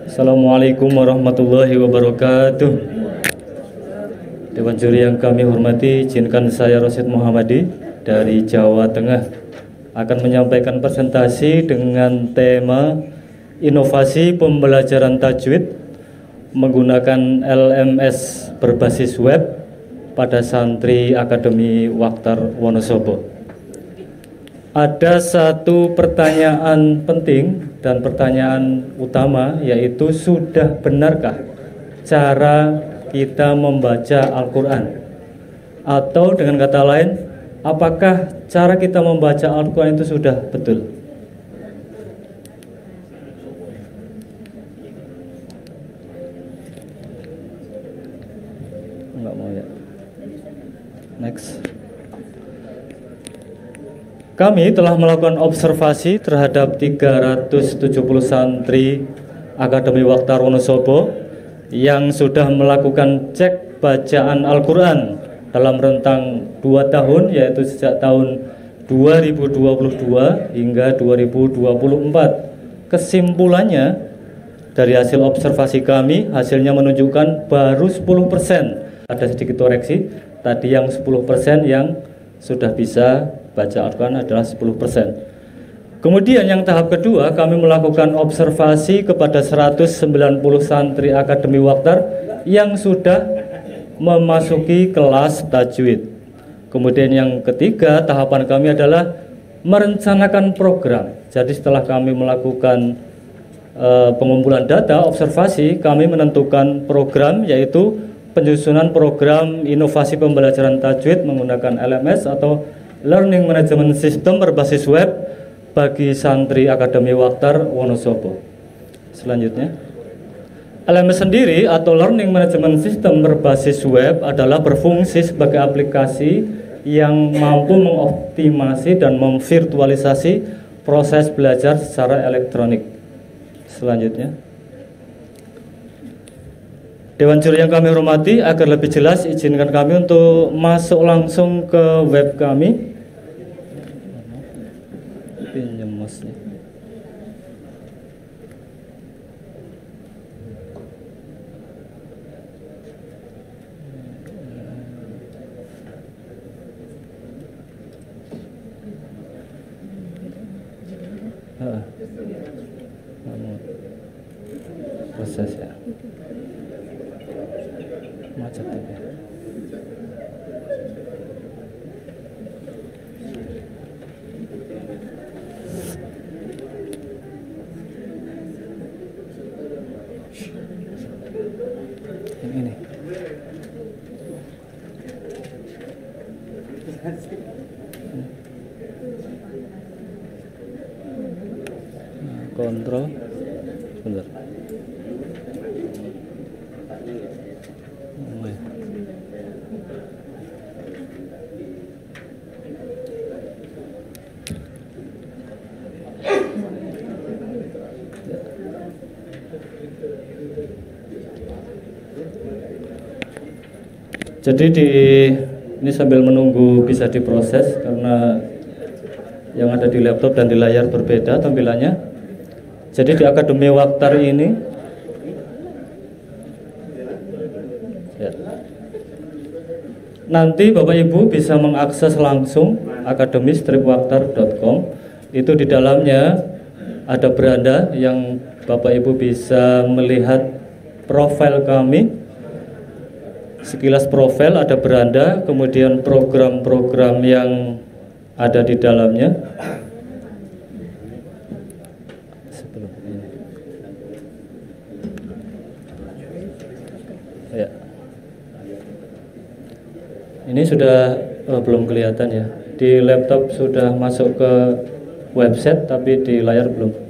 Assalamualaikum warahmatullahi wabarakatuh. Dewan juri yang kami hormati, izinkan saya Rosid Muhammadi dari Jawa Tengah akan menyampaikan presentasi dengan tema inovasi pembelajaran tajwid menggunakan LMS berbasis web pada santri Akademi Waktar Wonosobo. Ada satu pertanyaan penting dan pertanyaan utama, yaitu sudah benarkah cara kita membaca Al-Quran? Atau dengan kata lain, apakah cara kita membaca Al-Quran itu sudah betul? Enggak mau ya. Next. Kami telah melakukan observasi terhadap 370 santri Akademi Waktar Wonosobo yang sudah melakukan cek bacaan Al-Quran dalam rentang 2 tahun, yaitu sejak tahun 2022 hingga 2024. Kesimpulannya dari hasil observasi kami, hasilnya menunjukkan baru 10%. Ada sedikit koreksi, tadi yang 10% yang sudah bisa baca Al-Quran adalah 10%. Kemudian yang tahap kedua, kami melakukan observasi kepada 190 santri Akademi Waktar yang sudah memasuki kelas tajwid. Kemudian yang ketiga, tahapan kami adalah merencanakan program. Jadi setelah kami melakukan pengumpulan data, observasi, kami menentukan program, yaitu penyusunan program inovasi pembelajaran tajwid menggunakan LMS atau Learning Management System berbasis web bagi santri Akademi Waktar Wonosobo. Selanjutnya, LMS sendiri atau Learning Management System berbasis web adalah berfungsi sebagai aplikasi yang mampu mengoptimasi dan memvirtualisasi proses belajar secara elektronik. Selanjutnya, Dewan juri yang kami hormati, agar lebih jelas izinkan kami untuk masuk langsung ke web kami. Pinjam mouse-nya. Proses ya. Macet ini. Ini. Kontrol. Sebentar. Jadi ini sambil menunggu bisa diproses karena yang ada di laptop dan di layar berbeda tampilannya. Jadi di Akademi Waktar ini ya, nanti Bapak Ibu bisa mengakses langsung akademi-waktar.com. Itu di dalamnya ada beranda yang Bapak Ibu bisa melihat profil kami. Sekilas profil ada beranda, kemudian program-program yang ada di dalamnya. Sebelum ini. Ya. Ini sudah belum kelihatan ya. Di laptop sudah masuk ke website, tapi di layar belum.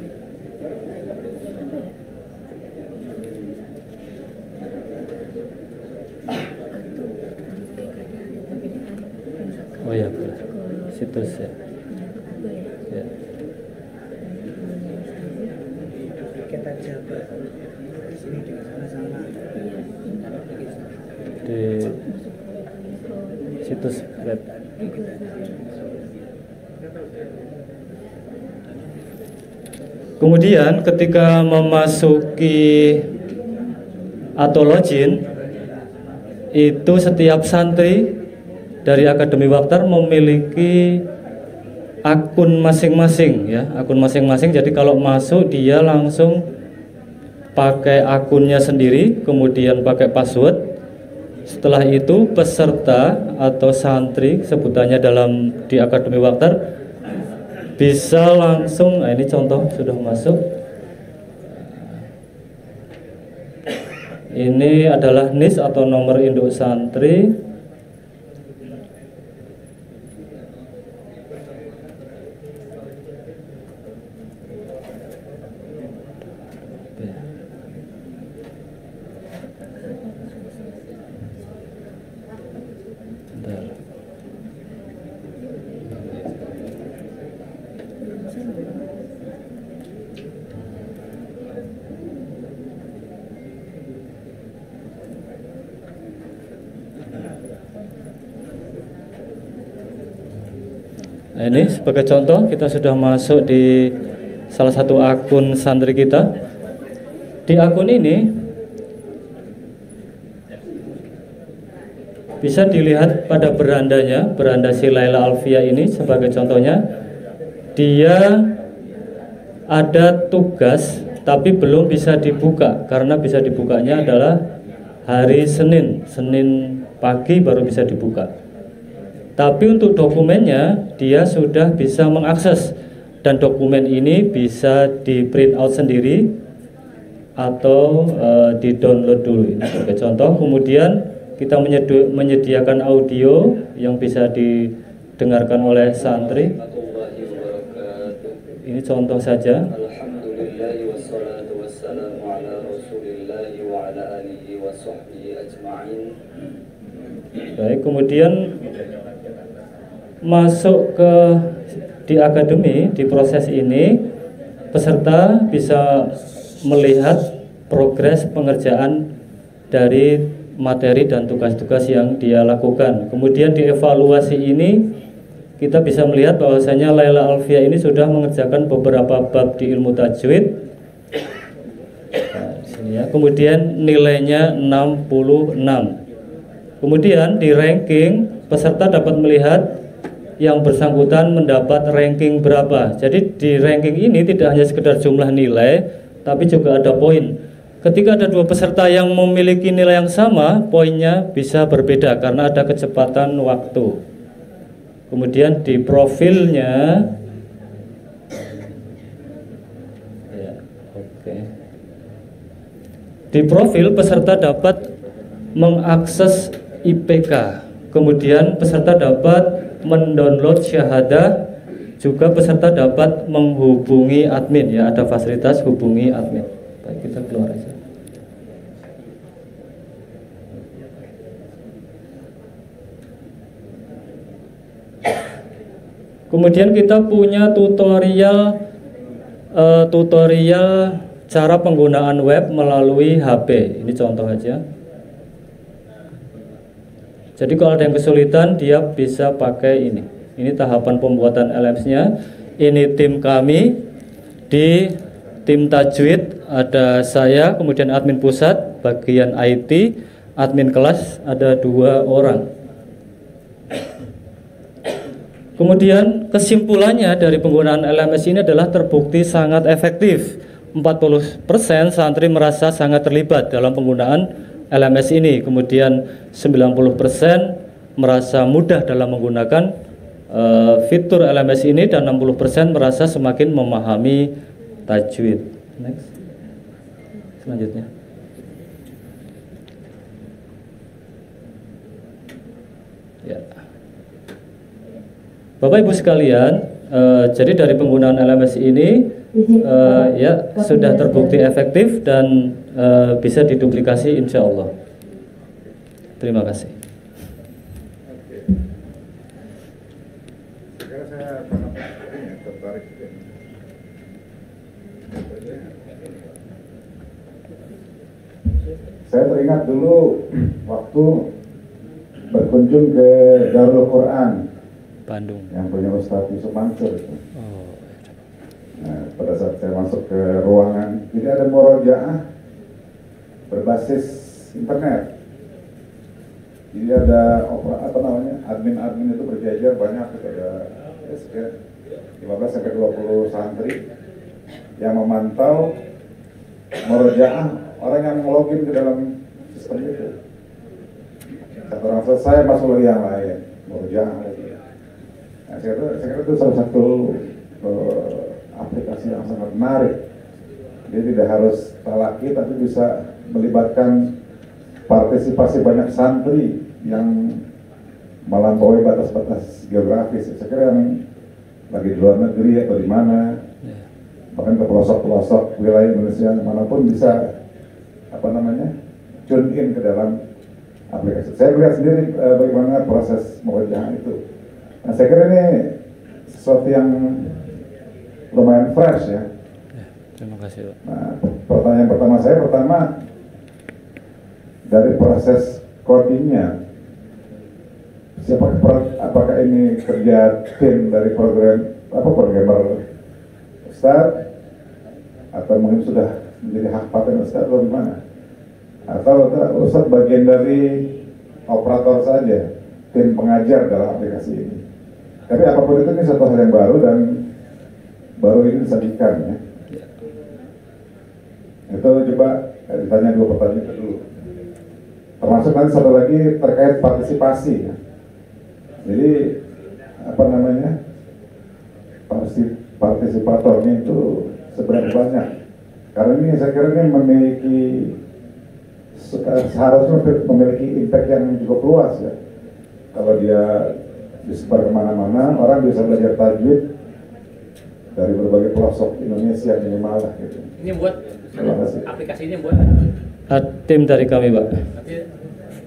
Oh ya, situs ya. Ya. Kita coba sini juga sama-sama. Di situs web. Kemudian ketika memasuki atau login, itu setiap santri dari Akademi Waktar memiliki akun masing-masing ya, akun masing-masing. Jadi kalau masuk dia langsung pakai akunnya sendiri, kemudian pakai password. Setelah itu peserta atau santri sebutannya di Akademi Waktar bisa langsung, nah ini contoh sudah masuk. Ini adalah NIS atau nomor induk santri. Nah, ini sebagai contoh kita sudah masuk di salah satu akun santri kita. Di akun ini bisa dilihat pada berandanya, beranda si Laila Alfia ini sebagai contohnya. Dia ada tugas tapi belum bisa dibuka, karena bisa dibukanya adalah hari Senin pagi baru bisa dibuka. Tapi untuk dokumennya dia sudah bisa mengakses, dan dokumen ini bisa di print out sendiri atau di download dulu. Ini sebagai contoh. Kemudian kita menyediakan audio yang bisa didengarkan oleh santri. Ini contoh saja. Baik, kemudian masuk di akademi. Di proses ini peserta bisa melihat progres pengerjaan dari materi dan tugas-tugas yang dia lakukan. Kemudian di evaluasi ini kita bisa melihat bahwasanya Laila Alfia ini sudah mengerjakan beberapa bab di ilmu tajwid. Nah, sini ya. Kemudian nilainya 66. Kemudian di ranking peserta dapat melihat yang bersangkutan mendapat ranking berapa. Jadi di ranking ini tidak hanya sekedar jumlah nilai, tapi juga ada poin. Ketika ada dua peserta yang memiliki nilai yang sama, poinnya bisa berbeda karena ada kecepatan waktu. Kemudian di profilnya, ya, oke. Di profil peserta dapat mengakses IPK. Kemudian peserta dapat mendownload syahadah, juga peserta dapat menghubungi admin ya, ada fasilitas hubungi admin. Baik, kita keluar aja. Kemudian kita punya tutorial cara penggunaan web melalui HP. Ini contoh aja. Jadi kalau ada yang kesulitan dia bisa pakai ini. Ini tahapan pembuatan LMS-nya. Ini tim kami. Di tim tajwid ada saya, kemudian admin pusat, bagian IT, admin kelas ada 2 orang. Kemudian kesimpulannya dari penggunaan LMS ini adalah terbukti sangat efektif. 40% santri merasa sangat terlibat dalam penggunaan LMS ini. Kemudian 90% merasa mudah dalam menggunakan fitur LMS ini, dan 60% merasa semakin memahami tajwid. Next. Selanjutnya. Ya. Bapak Ibu sekalian, jadi dari penggunaan LMS ini ya sudah terbukti efektif dan bisa diduplikasi insya Allah. Terima kasih. Saya teringat dulu waktu berkunjung ke Darul Quran Bandung yang punya Ustadz Yusuf Mansur. Oh. Nah, pada saat saya masuk ke ruangan. Jadi ada murojaah berbasis internet. Jadi ada admin itu berjajar banyak, ada sekitar 15 sampai 20 santri yang memantau murojaah orang yang login ke dalam sistem itu. Satu orang selesai masuk lagi yang lain, murojaah lagi. Nah, saya kira itu salah satu aplikasi yang sangat menarik. Dia tidak harus talaki, tapi bisa melibatkan partisipasi banyak santri yang melampaui batas-batas geografis. Saya kira yang lagi di luar negeri atau di mana, bahkan ke pelosok-pelosok wilayah Indonesia manapun bisa tune in ke dalam aplikasi. Saya lihat sendiri bagaimana proses murojaah itu. Nah, saya kira ini sesuatu yang lumayan fresh ya. Terima kasih, Pak. Nah, pertanyaan pertama dari proses codingnya, apakah ini kerja tim dari programmer Ustadz, atau mungkin sudah menjadi hak paten Ustadz atau gimana? Atau Ustadz bagian dari operator saja, tim pengajar dalam aplikasi ini. Tapi apapun itu, ini satu hal yang baru dan baru ini disajikan ya. Itu coba ditanya dua pertanyaan itu dulu. Termasuk nanti satu lagi terkait partisipasi ya. Jadi partisipatornya itu seberapa banyak? Karena ini saya kira ini seharusnya memiliki impact yang cukup luas ya. Kalau dia disebar kemana-mana, orang bisa belajar tajwid dari berbagai pelosok Indonesia minimal lah gitu. Ini buat aplikasi ini buat Tim dari kami, Pak.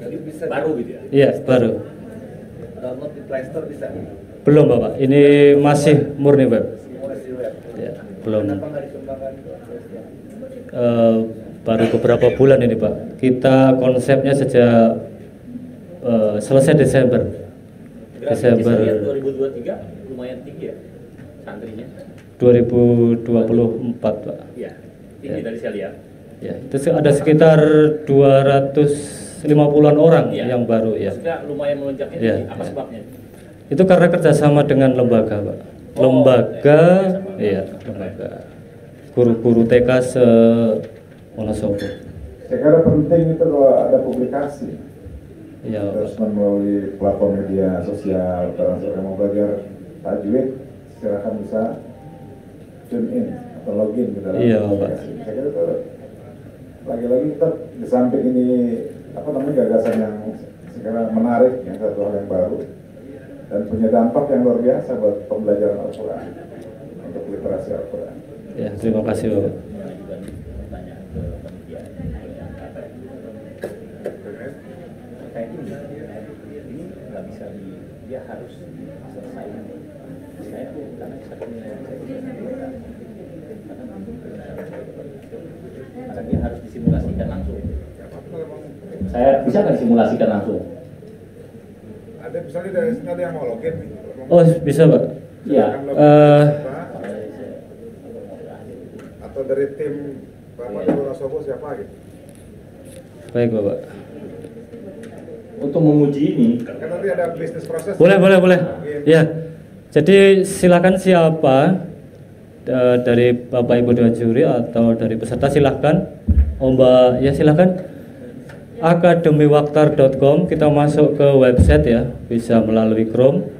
Nanti bisa baru gitu ya? Iya, baru. Download di Play Store bisa? Belum, Bapak. Ini masih murni web. Masih web? Ya, belum. Kenapa nggak dikembangkan? Baru beberapa bulan ini, Pak. Kita konsepnya sejak selesai Desember. Desember 2023 lumayan tinggi ya santrinya? 2024, Pak. Iya, tinggi tadi saya lihat. Ya, itu ada sekitar 250-an orang Ya, yang baru ya. sudah lumayan melonjaknya. Ya, apa ya. sebabnya? Itu karena kerjasama dengan lembaga, Pak. Lembaga, iya, lembaga. Guru-guru TK se-Wonosobo. Saya kira penting itu kalau ada publikasi. Iya, Terus Pak. melalui platform media sosial, kalau mau belajar tajwid, silakan bisa tune in atau login ke dalam Iya, aplikasi. Saya kira itu lagi-lagi kita di samping ini gagasan yang sekarang menarik, yang satu hal yang baru dan punya dampak yang luar biasa buat pembelajaran Al-Quran, untuk literasi Al-Quran. Ya, terima kasih, Bapak. Pertanyaan ke panitia. Kayak ini nggak bisa dia harus selesai. Saya karena satunya karena dia harus disimulasikan langsung. Saya bisa nggak disimulasikan langsung? Ada misalnya ada yang mau login nih. Oh, bisa, Pak. Iya. Atau dari tim Bapak di Wonosobo siapa gitu? Baik, Bapak. Untuk menguji ini, Kan nanti ada bisnis proses. Boleh. Ya. Jadi silakan siapa dari Bapak Ibu Dewan Juri atau dari peserta silakan. Mbak, ya silakan. akademiwaktar.com, kita masuk ke website ya, bisa melalui Chrome.